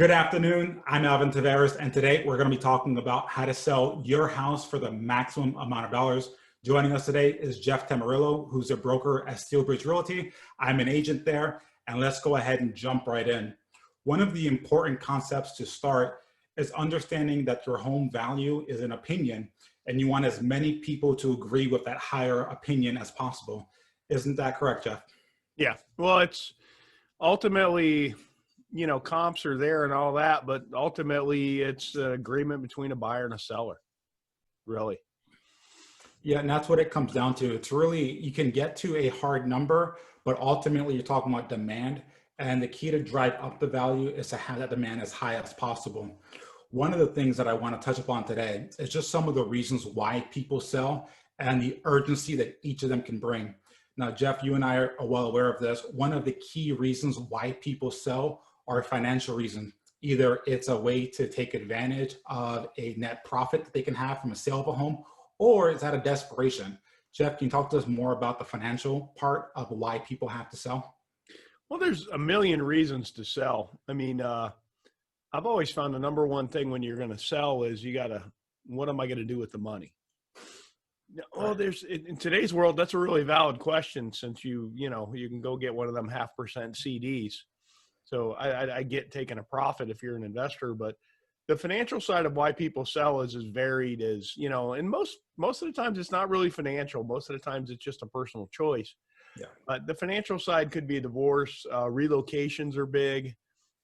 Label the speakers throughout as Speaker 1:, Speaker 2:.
Speaker 1: Good afternoon. I'm Alvin Taveras, and today we're going to be talking about how to sell your house for the maximum amount of dollars. Joining us today is Jeff Tamarillo, who's a broker at Steelbridge Realty. I'm an agent there, and let's go ahead and jump right in. One of the important concepts to start is understanding that your home value is an opinion, and you want as many people to agree with that higher opinion as possible. Isn't that correct, Jeff?
Speaker 2: Yeah. Well, it's ultimately, comps are there and all that, but ultimately it's an agreement between a buyer and a seller, really.
Speaker 1: Yeah, and that's what it comes down to. It's really, you can get to a hard number, but ultimately you're talking about demand. And the key to drive up the value is to have that demand as high as possible. One of the things that I want to touch upon today is just some of the reasons why people sell and the urgency that each of them can bring. Now, Jeff, you and I are well aware of this. One of the key reasons why people sell are financial reasons. Either it's a way to take advantage of a net profit that they can have from a sale of a home, or it's out of desperation. Jeff, can you talk to us more about the financial part of why people have to sell?
Speaker 2: Well, there's a million reasons to sell. I've always found the number one thing when you're going to sell is what am I going to do with the money? Well, in today's world, that's a really valid question since you can go get one of them 0.5% CDs. So I get taking a profit if you're an investor, but the financial side of why people sell is as varied as, and most of the times it's not really financial. Most of the times it's just a personal choice.
Speaker 1: Yeah.
Speaker 2: But the financial side could be a divorce, relocations are big,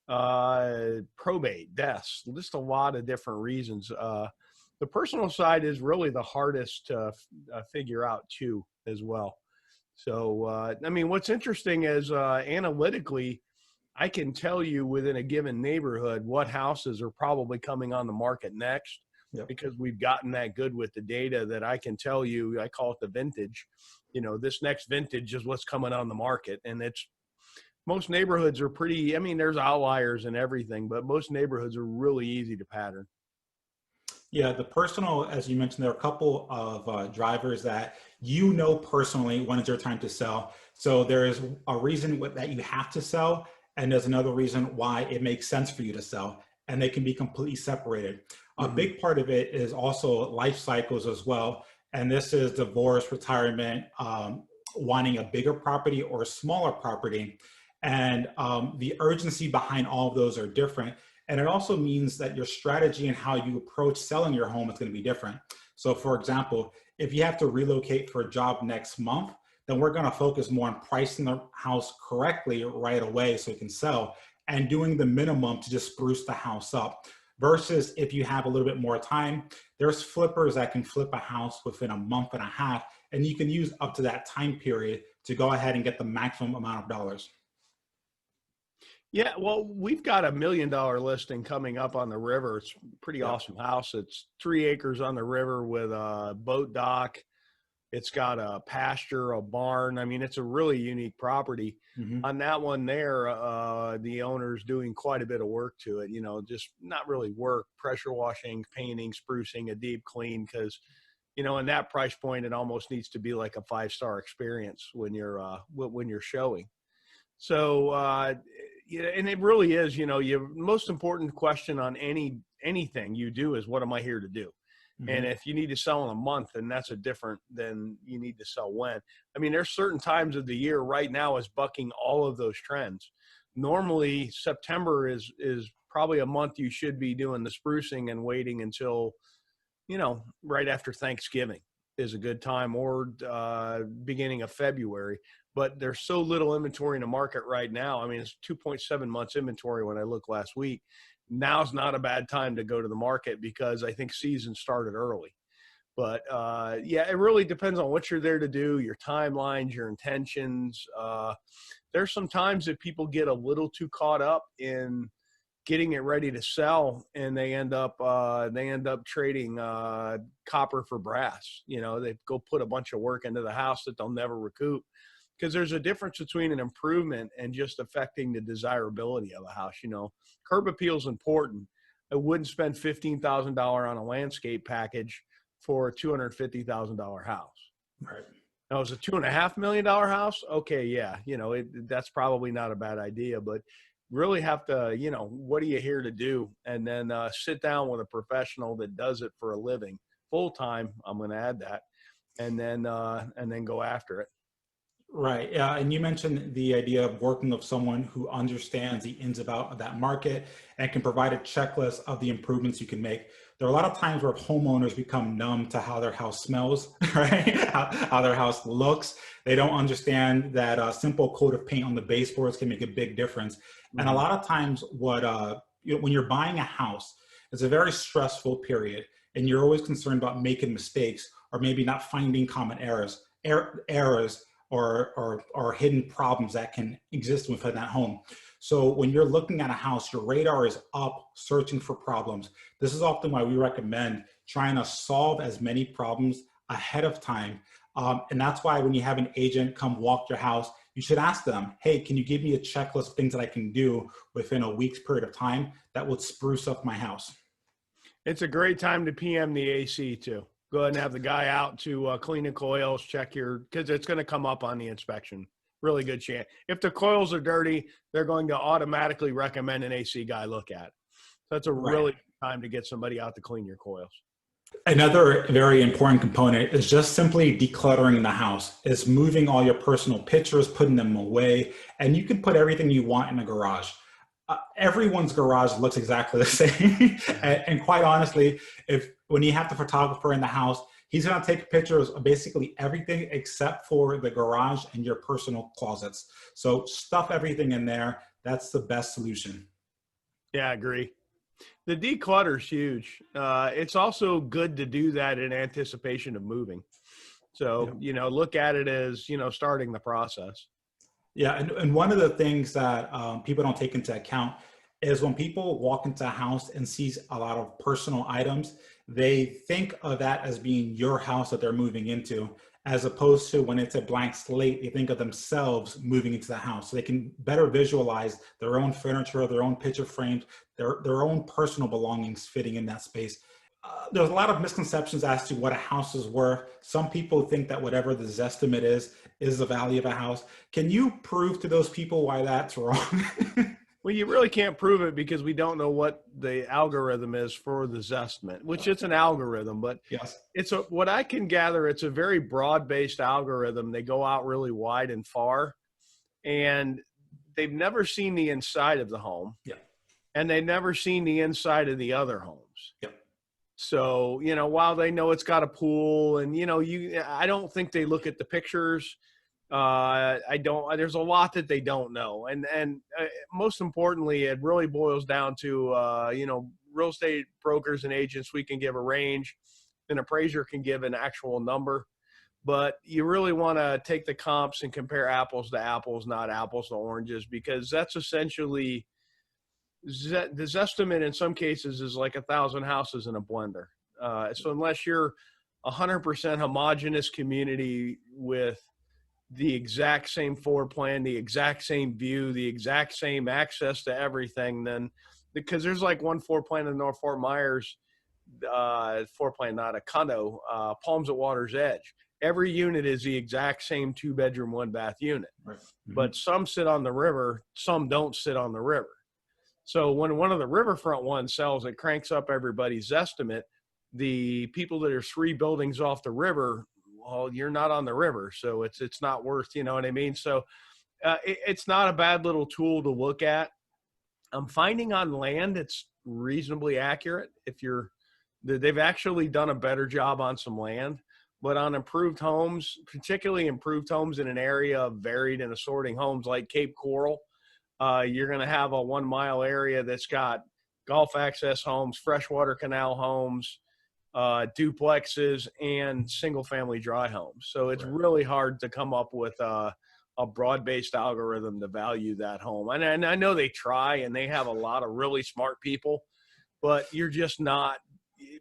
Speaker 2: probate, deaths, just a lot of different reasons. The personal side is really the hardest to figure out too, as well. So, what's interesting is analytically, I can tell you within a given neighborhood what houses are probably coming on the market next.
Speaker 1: Yep.
Speaker 2: Because we've gotten that good with the data that I can tell you, I call it the vintage. This next vintage is what's coming on the market. And most neighborhoods are pretty, there's outliers and everything, but most neighborhoods are really easy to pattern.
Speaker 1: Yeah, the personal, as you mentioned, there are a couple of drivers that personally when it's your time to sell. So there is a reason that you have to sell, and there's another reason why it makes sense for you to sell, and they can be completely separated. A big part of it is also life cycles as well, and this is divorce, retirement, wanting a bigger property or a smaller property, and the urgency behind all of those are different. And it also means that your strategy and how you approach selling your home is going to be different. So for example, if you have to relocate for a job next month, then we're going to focus more on pricing the house correctly right away so it can sell and doing the minimum to just spruce the house up. Versus if you have a little bit more time, there's flippers that can flip a house within a month and a half, and you can use up to that time period to go ahead and get the maximum amount of dollars.
Speaker 2: Yeah, well, we've got $1 million listing coming up on the river. It's a pretty awesome house. It's 3 acres on the river with a boat dock. It's got a pasture, a barn. It's a really unique property. On that one there, the owner's doing quite a bit of work to it, just not really work, pressure washing, painting, sprucing, a deep clean, because, in that price point, it almost needs to be like a 5-star experience when you're showing. So, and it really is, your most important question on anything you do is, what am I here to do? And if you need to sell in a month, then that's different than you need to sell when. There's certain times of the year right now is bucking all of those trends. Normally September is probably a month you should be doing the sprucing and waiting until, right after Thanksgiving is a good time, or beginning of February. But there's so little inventory in the market right now. It's 2.7 months inventory when I looked last week. Now's not a bad time to go to the market because I think season started early. But it really depends on what you're there to do, your timelines, your intentions. There's some times that people get a little too caught up in getting it ready to sell, and they end up trading copper for brass. They go put a bunch of work into the house that they'll never recoup. Because there's a difference between an improvement and just affecting the desirability of a house. Curb appeal is important. I wouldn't spend $15,000 on a landscape package for a $250,000 house.
Speaker 1: Right.
Speaker 2: Now, is a $2.5 million house? Okay, yeah, that's probably not a bad idea. But really have to, what are you here to do? And then sit down with a professional that does it for a living full time. I'm going to add that, and then go after it.
Speaker 1: Right. Yeah. And you mentioned the idea of working with someone who understands the ins and outs of that market and can provide a checklist of the improvements you can make. There are a lot of times where homeowners become numb to how their house smells, right? How their house looks. They don't understand that a simple coat of paint on the baseboards can make a big difference. And a
Speaker 2: Mhm.
Speaker 1: lot of times, when you're buying a house, it's a very stressful period, and you're always concerned about making mistakes or maybe not finding common errors or hidden problems that can exist within that home. So when you're looking at a house, your radar is up searching for problems. This is often why we recommend trying to solve as many problems ahead of time. And that's why when you have an agent come walk your house, you should ask them, hey, can you give me a checklist of things that I can do within a week's period of time that would spruce up my house?
Speaker 2: It's a great time to PM the AC too. Go ahead and have the guy out to clean the coils, check because it's going to come up on the inspection. Really good chance. If the coils are dirty, they're going to automatically recommend an AC guy look at it. So that's a
Speaker 1: Right.
Speaker 2: really good time to get somebody out to clean your coils.
Speaker 1: Another very important component is just simply decluttering the house. It's moving all your personal pictures, putting them away, and you can put everything you want in a garage. Everyone's garage looks exactly the same. And quite honestly, if when you have the photographer in the house, he's going to take pictures of basically everything except for the garage and your personal closets. So stuff everything in there. That's the best solution.
Speaker 2: Yeah, I agree. The declutter is huge. It's also good to do that in anticipation of moving.
Speaker 1: Yeah.
Speaker 2: So, look at it as, starting the process.
Speaker 1: Yeah, and one of the things that people don't take into account is when people walk into a house and sees a lot of personal items, they think of that as being your house that they're moving into, as opposed to when it's a blank slate, they think of themselves moving into the house. So they can better visualize their own furniture, their own picture frames, their own personal belongings fitting in that space. There's a lot of misconceptions as to what a house is worth. Some people think that whatever the Zestimate is the value of a house. Can you prove to those people why that's wrong?
Speaker 2: Well, you really can't prove it because we don't know what the algorithm is for the Zestment, which it's an algorithm, but
Speaker 1: Yes.
Speaker 2: what I can gather, it's a very broad-based algorithm. They go out really wide and far, and they've never seen the inside of the home,
Speaker 1: Yeah.
Speaker 2: and they've never seen the inside of the other homes.
Speaker 1: Yeah.
Speaker 2: So, while they know it's got a pool and, I don't think they look at the pictures. I don't, there's a lot that they don't know. And most importantly, it really boils down to, real estate brokers and agents, we can give a range, an appraiser can give an actual number, but you really want to take the comps and compare apples to apples, not apples to oranges, because that's essentially the estimate in some cases is like 1,000 houses in a blender. So unless you're 100% homogenous community with the exact same floor plan, the exact same view, the exact same access to everything, then because there's like one floor plan in North Fort Myers, floor plan, not a condo, Palms at Water's Edge. Every unit is the exact same 2-bedroom, 1-bath unit,
Speaker 1: Right. Mm-hmm.
Speaker 2: but some sit on the river, some don't sit on the river. So when one of the riverfront ones sells, it cranks up everybody's estimate. The people that are 3 buildings off the river, well, you're not on the river, so it's not worth, you know what I mean? So it's not a bad little tool to look at. I'm finding on land it's reasonably accurate. They've actually done a better job on some land, but on improved homes, particularly improved homes in an area of varied and assorting homes like Cape Coral, you're going to have a 1-mile area that's got golf access homes, freshwater canal homes, duplexes, and single family dry homes. So it's
Speaker 1: Right.
Speaker 2: really hard to come up with a broad-based algorithm to value that home. And I know they try, and they have a lot of really smart people, but you're just not.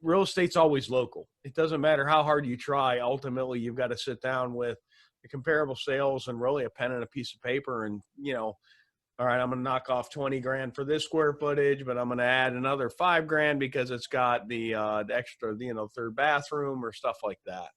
Speaker 2: Real estate's always local. It doesn't matter how hard you try. Ultimately, you've got to sit down with the comparable sales and really a pen and a piece of paper, and all right, I'm going to knock off 20 grand for this square footage, but I'm going to add another 5 grand because it's got the extra, third bathroom or stuff like that.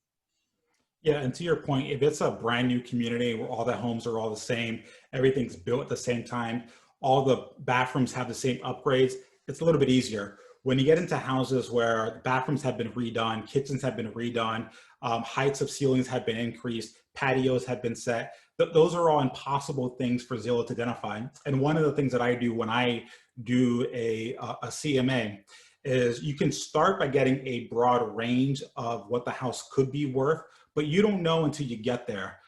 Speaker 1: Yeah, and to your point, if it's a brand new community where all the homes are all the same, everything's built at the same time, all the bathrooms have the same upgrades, it's a little bit easier. When you get into houses where the bathrooms have been redone, kitchens have been redone, heights of ceilings have been increased, patios have been set, those are all impossible things for Zillow to identify. And one of the things that I do when I do a CMA is you can start by getting a broad range of what the house could be worth, but you don't know until you get there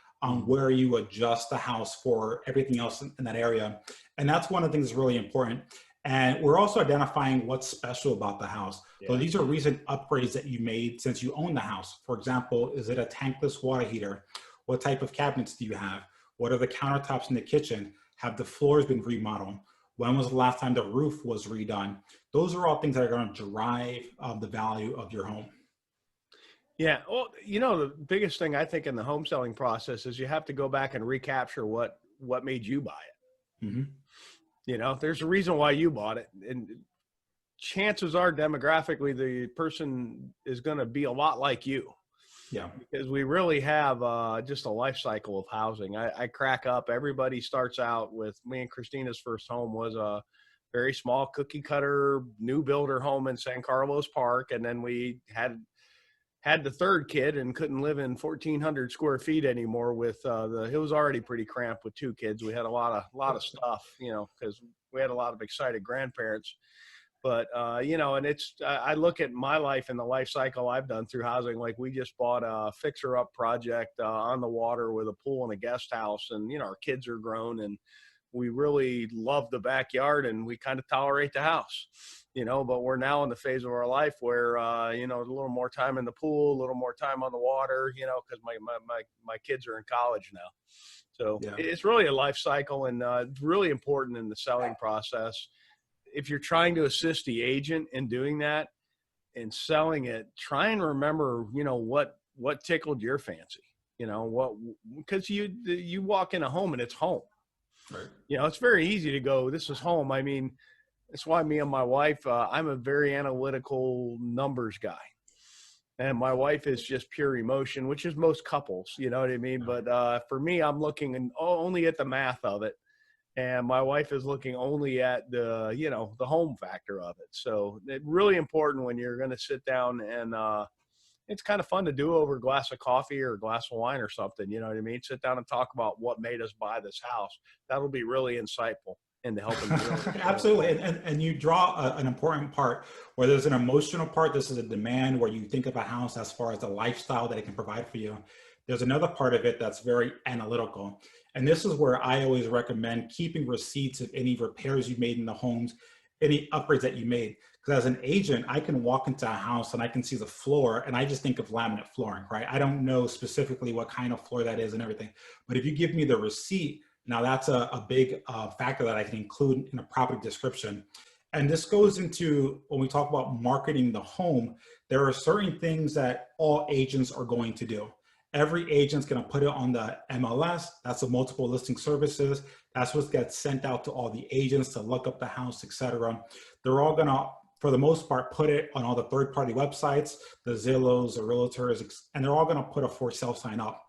Speaker 1: where you adjust the house for everything else in that area. And that's one of the things that's really important. And we're also identifying what's special about the house. So
Speaker 2: Yeah.
Speaker 1: these are recent upgrades that you made since you own the house. For example, is it a tankless water heater? What type of cabinets do you have? What are the countertops in the kitchen? Have the floors been remodeled? When was the last time the roof was redone? Those are all things that are going to drive the value of your home.
Speaker 2: Yeah. Well, you know, the biggest thing I think in the home selling process is you have to go back and recapture what made you buy it.
Speaker 1: Mm-hmm.
Speaker 2: You know, there's a reason why you bought it. And chances are demographically, the person is going to be a lot like you.
Speaker 1: Yeah.
Speaker 2: Because we really have just a life cycle of housing. I crack up. Everybody starts out with me and Christina's first home was a very small cookie cutter new builder home in San Carlos Park. And then we had the third kid and couldn't live in 1,400 square feet anymore with it was already pretty cramped with two kids. We had a lot of stuff, you know, because we had a lot of excited grandparents. But, you know, and I look at my life and the life cycle I've done through housing. Like we just bought a fixer up project on the water with a pool and a guest house. And, you know, our kids are grown and we really love the backyard and we kind of tolerate the house, you know, but we're now in the phase of our life where, you know, a little more time in the pool, a little more time on the water, you know, because my kids are in college now. So
Speaker 1: Yeah.
Speaker 2: it's really a life cycle and it's really important in the selling process. If you're trying to assist the agent in doing that and selling it, try and remember, you know, what tickled your fancy, you know, because you walk in a home and it's home.
Speaker 1: Right.
Speaker 2: You know, it's very easy to go, this is home. I mean, that's why me and my wife, I'm a very analytical numbers guy. And my wife is just pure emotion, which is most couples, you know what I mean? But for me, I'm looking only at the math of it. And my wife is looking only at the, you know, the home factor of it. So it's really important when you're going to sit down and it's kind of fun to do over a glass of coffee or a glass of wine or something. You know what I mean? Sit down and talk about what made us buy this house. That'll be really insightful into helping.
Speaker 1: Absolutely. And you draw an important part where there's an emotional part. This is a demand where you think of a house as far as the lifestyle that it can provide for you. There's another part of it that's very analytical. And this is where I always recommend keeping receipts of any repairs you made in the homes, any upgrades that you made. Because as an agent, I can walk into a house and I can see the floor and I just think of laminate flooring, right? I don't know specifically what kind of floor that is and everything. But if you give me the receipt, now that's a big factor that I can include in a property description. And this goes into when we talk about marketing the home, there are certain things that all agents are going to do. Every agent's going to put it on the MLS. That's the multiple listing services. That's what gets sent out to all the agents to look up the house, etc. They're all going to, for the most part, put it on all the third-party websites, the Zillows, the Realtors, and they're all going to put a for sale sign up.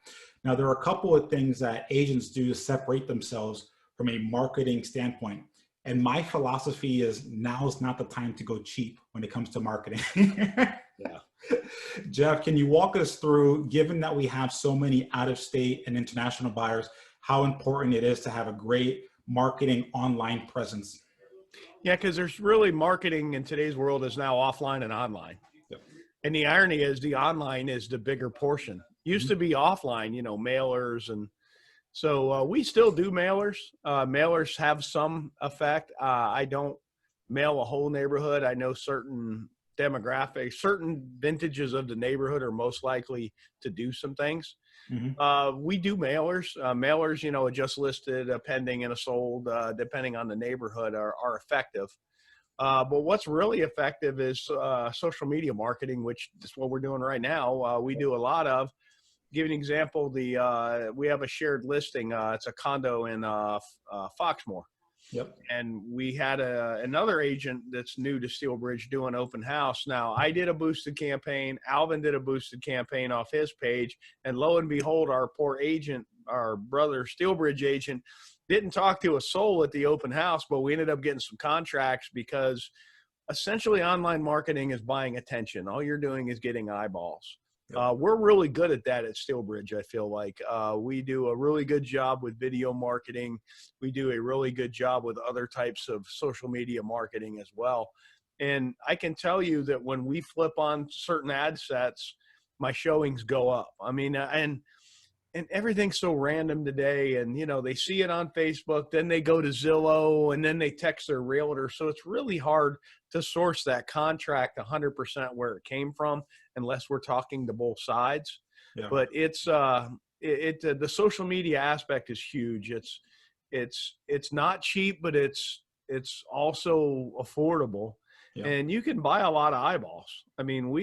Speaker 1: Now, there are a couple of things that agents do to separate themselves from a marketing standpoint. And my philosophy is now's not the time to go cheap when it comes to marketing.
Speaker 2: Yeah.
Speaker 1: Jeff, can you walk us through, given that we have so many out-of-state and international buyers, how important it is to have a great marketing online presence?
Speaker 2: Yeah, because there's really marketing in today's world is now offline and online.
Speaker 1: Yep.
Speaker 2: And the irony is the online is the bigger portion. Used to be offline, you know, mailers. And so we still do mailers. Mailers have some effect. I don't mail a whole neighborhood. I know certain demographics, certain vintages of the neighborhood are most likely to do some things. We do mailers. Mailers, you know, just listed, a pending and a sold, depending on the neighborhood, are effective. But what's really effective is social media marketing, which is what we're doing right now. We do a lot of. Give an example. We have a shared listing. It's a condo in Foxmore.
Speaker 1: Yep.
Speaker 2: And we had another agent that's new to Steelbridge do an open house. Now, I did a boosted campaign. Alvin did a boosted campaign off his page. And lo and behold, our poor agent, our brother Steelbridge agent, Didn't talk to a soul at the open house, but we ended up getting some contracts because essentially online marketing is buying attention. All you're doing is getting eyeballs.
Speaker 1: Yep.
Speaker 2: We're really good at that at Steelbridge. I feel like we do a really good job with video marketing. We do a really good job with other types of social media marketing as well. And I can tell you that when we flip on certain ad sets, my showings go up. I mean, and everything's so random today. And, you know, they see it on Facebook, then they go to Zillow, and then they text their realtor. So it's really hard to source that contract 100% where it came from, unless we're talking to both sides.
Speaker 1: Yeah.
Speaker 2: But it's the social media aspect is huge. It's not cheap, but it's also affordable,
Speaker 1: Yeah.
Speaker 2: and you can buy a lot of eyeballs. I mean,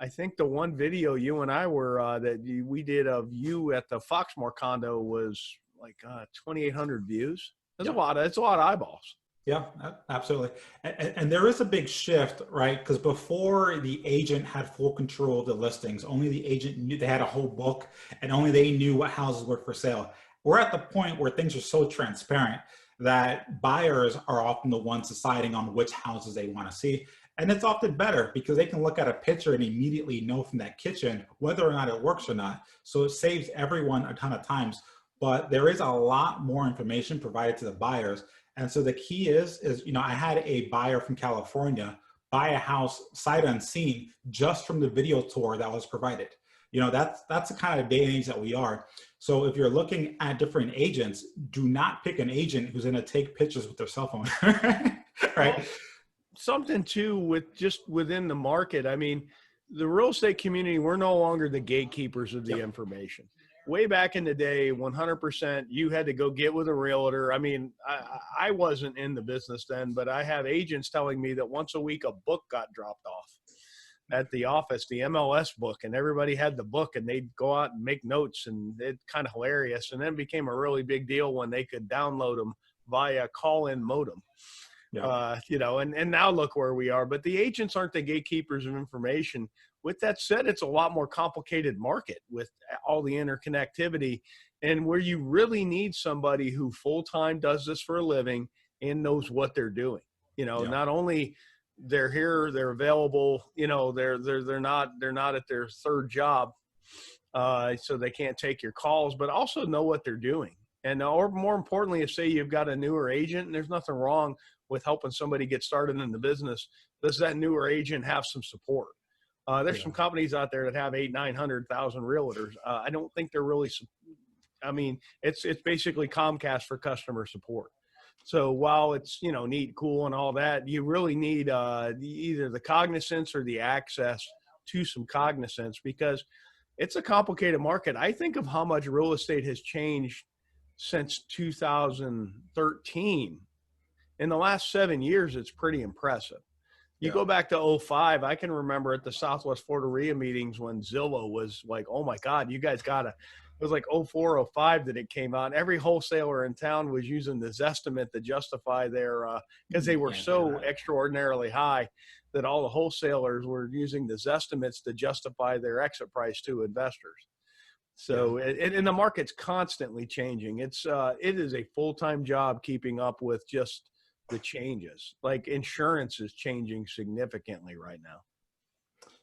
Speaker 2: I think the one video you and I were we did of you at the Foxmore condo was like 2,800 views. That's
Speaker 1: Yep.
Speaker 2: It's a lot of eyeballs.
Speaker 1: Yeah, absolutely. And there is a big shift, right? Because before, the agent had full control of the listings. Only the agent knew, they had a whole book, and only they knew what houses were for sale. We're at the point where things are so transparent that buyers are often the ones deciding on which houses they want to see. And it's often better because they can look at a picture and immediately know from that kitchen whether or not it works or not. So it saves everyone a ton of times. But there is a lot more information provided to the buyers. And so the key is, you know, I had a buyer from California buy a house sight unseen just from the video tour that was provided. You know, that's the kind of day and age that we are. So if you're looking at different agents, do not pick an agent who's going to take pictures with their cell phone, right?
Speaker 2: Well, something too with just within the market. I mean, the real estate community, we're no longer the gatekeepers of the
Speaker 1: Yep.
Speaker 2: information. Way back in the day, 100%, you had to go get with a realtor. I mean, I wasn't in the business then, but I have agents telling me that once a week a book got dropped off at the office, the MLS book, and everybody had the book, and they'd go out and make notes, and it's kind of hilarious. And then it became a really big deal when they could download them via call-in modem.
Speaker 1: Yeah.
Speaker 2: You know, and now look where we are. But the agents aren't the gatekeepers of information. With that said, it's a lot more complicated market with all the interconnectivity, and where you really need somebody who full-time does this for a living and knows what they're doing. You know,
Speaker 1: Yeah.
Speaker 2: not only they're here, they're available, you know, they're not at their third job, so they can't take your calls, but also know what they're doing. And or more importantly, if say you've got a newer agent, and there's nothing wrong with helping somebody get started in the business, does that newer agent have some support? There's some companies out there that have 800,000-900,000 realtors. I don't think they're really, I mean, it's basically Comcast for customer support. So while it's, you know, neat, cool, and all that, you really need either the cognizance or the access to some cognizance, because it's a complicated market. I think of how much real estate has changed since 2013. In the last 7 years, it's pretty impressive. You go back to 05, I can remember at the Southwest Florida RIA meetings when Zillow was like, oh my God, you guys gotta, it was like 04, 05 that it came out. Every wholesaler in town was using the Zestimate to justify their, because they were so extraordinarily high that all the wholesalers were using the Zestimates to justify their exit price to investors. So, and the market's constantly changing. It is a full-time job keeping up with just the changes. Like insurance is changing significantly right now.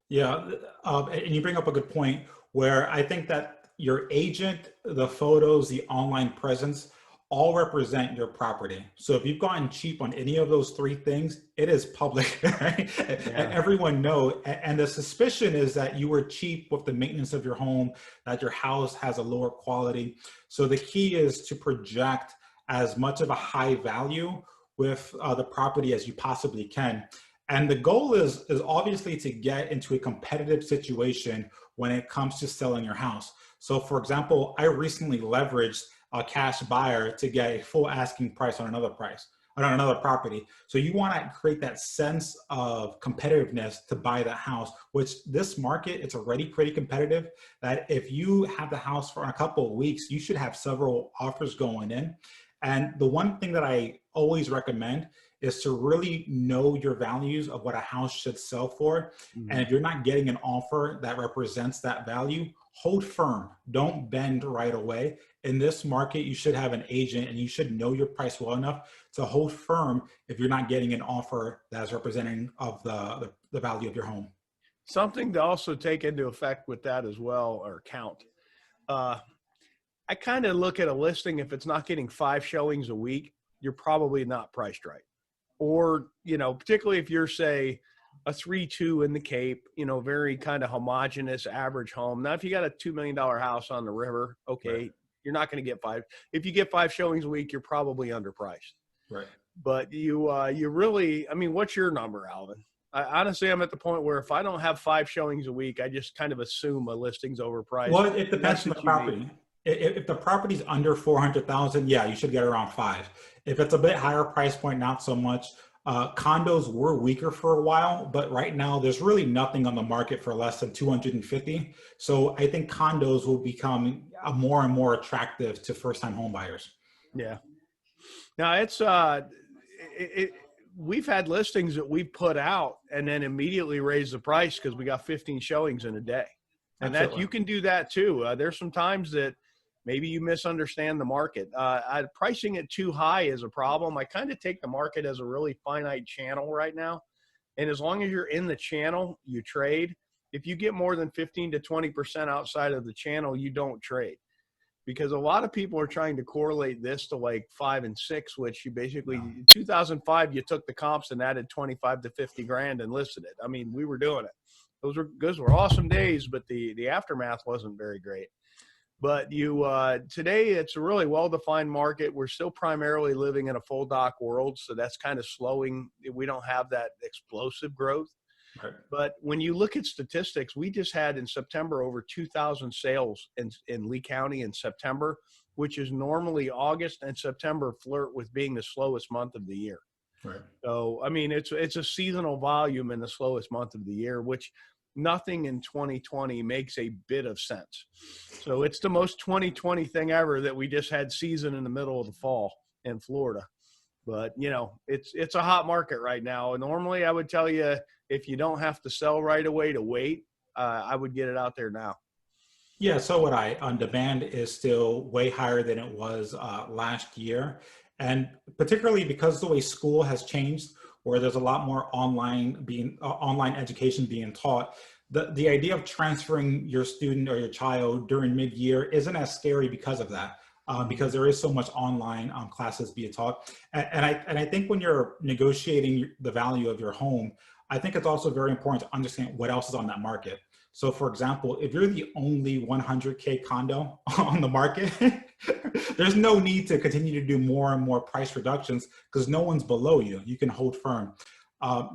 Speaker 1: Yeah, and you bring up a good point where I think that your agent, the photos, the online presence, all represent your property. So if you've gotten cheap on any of those three things, it is public, right? And everyone knows. And the suspicion is that you were cheap with the maintenance of your home, that your house has a lower quality. So the key is to project as much of a high value with the property as you possibly can. And the goal is obviously to get into a competitive situation when it comes to selling your house. So for example, I recently leveraged a cash buyer to get a full asking price on another property. So you want to create that sense of competitiveness to buy that house, which this market, it's already pretty competitive, that if you have the house for a couple of weeks, you should have several offers going in. And the one thing that I always recommend is to really know your values of what a house should sell for. Mm-hmm. And if you're not getting an offer that represents that value, hold firm. Don't bend right away. In this market, you should have an agent and you should know your price well enough to hold firm if you're not getting an offer that's representing of the value of your home.
Speaker 2: Something to also take into effect with that as well, or count. Uh, I kind of look at a listing, if it's not getting 5 showings a week, you're probably not priced right. Or, particularly if you're, say, a 3-2 in the Cape, very kind of homogeneous average home. Now, if you got a $2 million house on the river, okay,
Speaker 1: Right.
Speaker 2: you're not going to get 5. If you get 5 showings a week, you're probably underpriced.
Speaker 1: Right.
Speaker 2: But you really, what's your number, Alvin? Honestly, I'm at the point where if I don't have 5 showings a week, I just kind of assume a listing's overpriced.
Speaker 1: Well, it
Speaker 2: And
Speaker 1: depends
Speaker 2: that's
Speaker 1: on the
Speaker 2: just unique.
Speaker 1: property. If the property's under 400,000, yeah, you should get around 5. If it's a bit higher price point, not so much. Condos were weaker for a while, but right now there's really nothing on the market for less than 250. So I think condos will become more and more attractive to first-time home buyers.
Speaker 2: Yeah. Now it's we've had listings that we put out and then immediately raise the price because we got 15 showings in a day. And that you
Speaker 1: Absolutely.
Speaker 2: can do that too. There's some times that maybe you misunderstand the market. Pricing it too high is a problem. I kind of take the market as a really finite channel right now. And as long as you're in the channel, you trade. If you get more than 15 to 20% outside of the channel, you don't trade. Because a lot of people are trying to correlate this to like 5 and 6, which you basically,
Speaker 1: No.
Speaker 2: 2005, you took the comps and added 25 to 50 grand and listed it. I mean, we were doing it. Those were awesome days, but the aftermath wasn't very great. But today it's a really well-defined market. We're still primarily living in a full dock world, so that's kind of slowing. We don't have that explosive growth.
Speaker 1: Right.
Speaker 2: But when you look at statistics, we just had in September over 2,000 sales in Lee County in September, which is normally August and September flirt with being the slowest month of the year.
Speaker 1: Right.
Speaker 2: So, it's a seasonal volume in the slowest month of the year, which nothing in 2020 makes a bit of sense. So it's the most 2020 thing ever that we just had season in the middle of the fall in Florida. But, it's a hot market right now. And normally I would tell you, if you don't have to sell right away to wait, I would get it out there now.
Speaker 1: Yeah, so would I. On demand is still way higher than it was last year. And particularly because the way school has changed, where there's a lot more online education being taught, the idea of transferring your student or your child during mid-year isn't as scary because of that. Because there is so much online classes being taught. And I think when you're negotiating the value of your home, I think it's also very important to understand what else is on that market. So for example, if you're the only 100K condo on the market, there's no need to continue to do more and more price reductions because no one's below you. You can hold firm.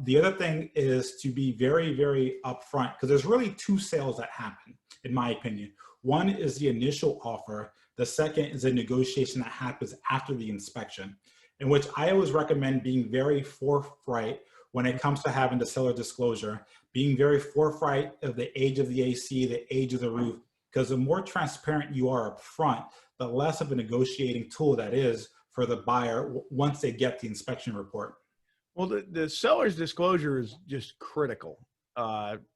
Speaker 1: The other thing is to be very, very upfront because there's really 2 sales that happen, in my opinion. One is the initial offer. The second is a negotiation that happens after the inspection, in which I always recommend being very forthright when it comes to having the seller disclosure, being very forthright of the age of the AC, the age of the roof, because the more transparent you are up front, the less of a negotiating tool that is for the buyer once they get the inspection report.
Speaker 2: Well, the seller's disclosure is just critical,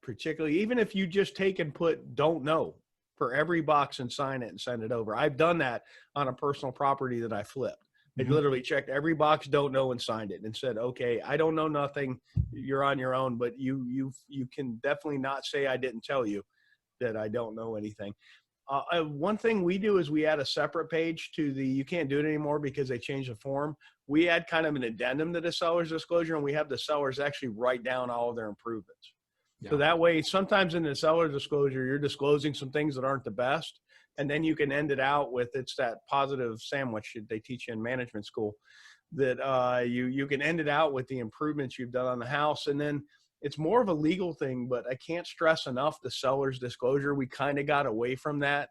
Speaker 2: particularly even if you just take and put "don't know" for every box and sign it and send it over. I've done that on a personal property that I flipped. I literally checked every box, "don't know," and signed it and said, "Okay, I don't know nothing. You're on your own, but you can definitely not say I didn't tell you that I don't know anything." One thing we do is we add a separate page to you can't do it anymore because they changed the form. We add kind of an addendum to the seller's disclosure, and we have the sellers actually write down all of their improvements.
Speaker 1: Yeah.
Speaker 2: So that way, sometimes in the seller's disclosure, you're disclosing some things that aren't the best. And then you can end it out with, it's that positive sandwich that they teach you in management school, that you can end it out with the improvements you've done on the house. And then it's more of a legal thing, but I can't stress enough the seller's disclosure. We kind of got away from that.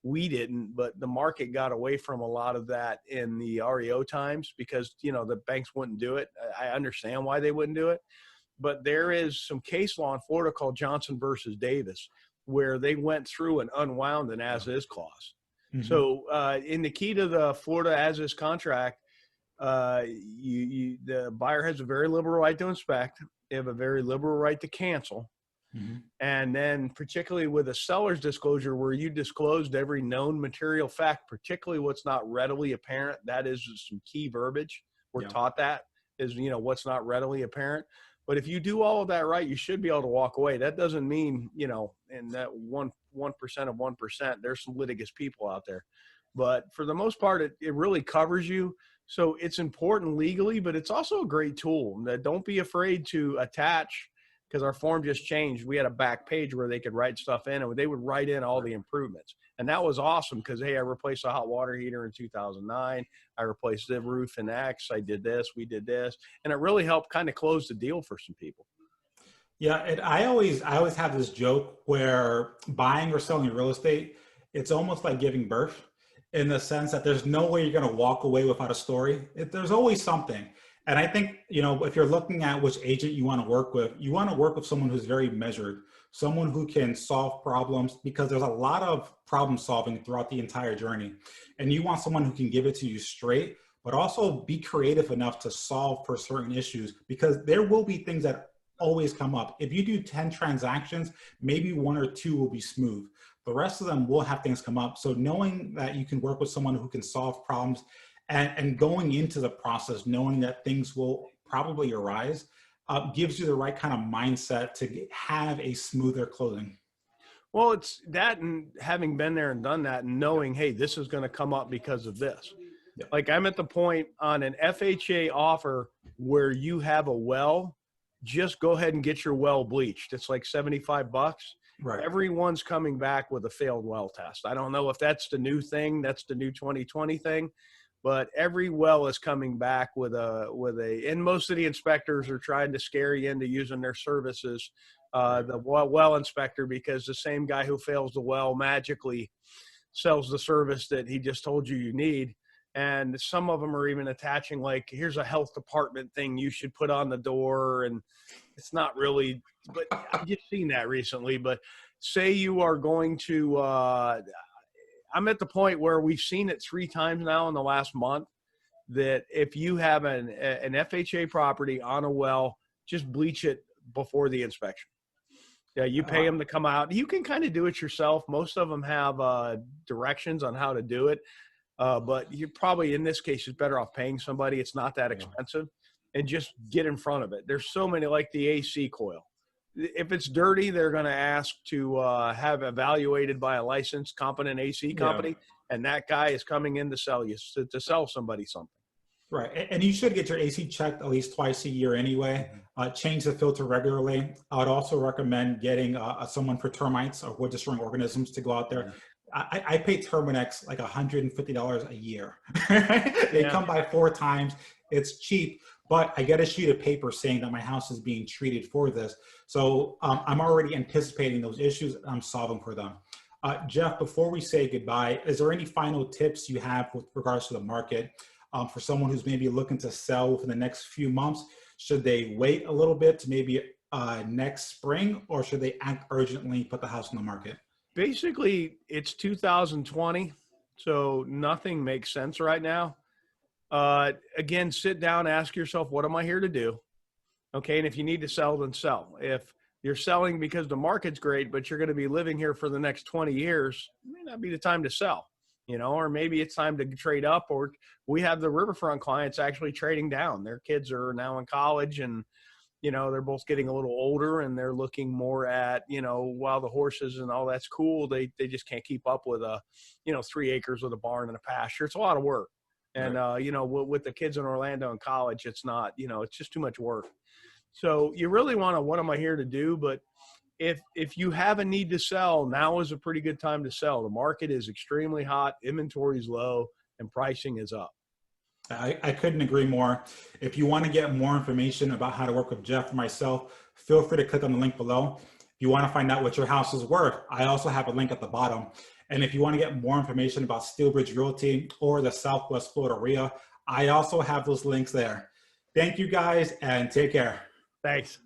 Speaker 2: We didn't, but the market got away from a lot of that in the REO times because, the banks wouldn't do it. I understand why they wouldn't do it. But there is some case law in Florida called Johnson versus Davis, where they went through and unwound an as-is clause. So in the key to the Florida as-is contract, the buyer has a very liberal right to inspect. They have a very liberal right to cancel.
Speaker 1: Mhm.
Speaker 2: And then particularly with a seller's disclosure where you disclosed every known material fact, particularly what's not readily apparent, that is some key verbiage. We're
Speaker 1: Yeah.
Speaker 2: taught that is, what's not readily apparent. But if you do all of that right, you should be able to walk away. That doesn't mean, in that 1% of 1%, there's some litigious people out there. But for the most part, it really covers you. So it's important legally, but it's also a great tool. Don't be afraid to attach, because our form just changed. We had a back page where they could write stuff in, and they would write in all the improvements. And that was awesome because, hey, I replaced a hot water heater in 2009. I replaced the roof in X. I did this. We did this. And it really helped kind of close the deal for some people.
Speaker 1: Yeah, and I always have this joke where buying or selling real estate, it's almost like giving birth in the sense that there's no way you're going to walk away without a story. There's always something. And I think, if you're looking at which agent you want to work with, you want to work with someone who's very measured, someone who can solve problems, because there's a lot of problem solving throughout the entire journey. And you want someone who can give it to you straight, but also be creative enough to solve for certain issues, because there will be things that always come up. If you do 10 transactions, maybe 1 or 2 will be smooth. The rest of them will have things come up. So knowing that you can work with someone who can solve problems, and going into the process, knowing that things will probably arise, gives you the right kind of mindset to have a smoother closing.
Speaker 2: Well, it's that, and having been there and done that and knowing, hey, this is going to come up because of this.
Speaker 1: Yeah.
Speaker 2: Like I'm at the point on an FHA offer where you have a well, just go ahead and get your well bleached. It's like $75.
Speaker 1: Right.
Speaker 2: Everyone's coming back with a failed well test. I don't know if that's the new thing. That's the new 2020 thing. But every well is coming back with and most of the inspectors are trying to scare you into using their services, the well inspector, because the same guy who fails the well magically sells the service that he just told you need. And some of them are even attaching, like, here's a health department thing you should put on the door. And it's not really, but I've just seen that recently. But say you are going to, I'm at the point where we've seen it 3 times now in the last month, that if you have an FHA property on a well, just bleach it before the inspection. Yeah, you pay them to come out. You can kind of do it yourself. Most of them have directions on how to do it. But you probably, in this case, is better off paying somebody. It's not that expensive, and just get in front of it. There's so many, like the AC coil. If it's dirty, they're going to ask to have evaluated by a licensed, competent AC company, and that guy is coming in to sell you, to sell somebody something.
Speaker 1: Right, and you should get your AC checked at least twice a year anyway. Change the filter regularly. I would also recommend getting someone for termites or wood destroying organisms to go out there. I pay Terminex like $150 a year. They come by 4 times. It's cheap, but I get a sheet of paper saying that my house is being treated for this. So I'm already anticipating those issues. And I'm solving for them. Jeff, before we say goodbye, is there any final tips you have with regards to the market for someone who's maybe looking to sell within the next few months? Should they wait a little bit to maybe next spring, or should they act urgently, put the house on the market?
Speaker 2: Basically, it's 2020, so nothing makes sense right now. Again, sit down, ask yourself, what am I here to do? Okay, and if you need to sell, then sell. If you're selling because the market's great, but you're going to be living here for the next 20 years, it may not be the time to sell, or maybe it's time to trade up. Or we have the riverfront clients actually trading down. Their kids are now in college, and they're both getting a little older, and they're looking more at, while the horses and all that's cool, they just can't keep up with 3 acres with a barn and a pasture. It's a lot of work. And, with the kids in Orlando in college, it's not, it's just too much work. So you really want to, what am I here to do? But if you have a need to sell, now is a pretty good time to sell. The market is extremely hot, inventory is low, and pricing is up.
Speaker 1: I couldn't agree more. If you want to get more information about how to work with Jeff or myself, feel free to click on the link below. If you want to find out what your house is worth, I also have a link at the bottom. And if you want to get more information about Steelbridge Realty or the Southwest Florida area, I also have those links there. Thank you guys, and take care.
Speaker 2: Thanks.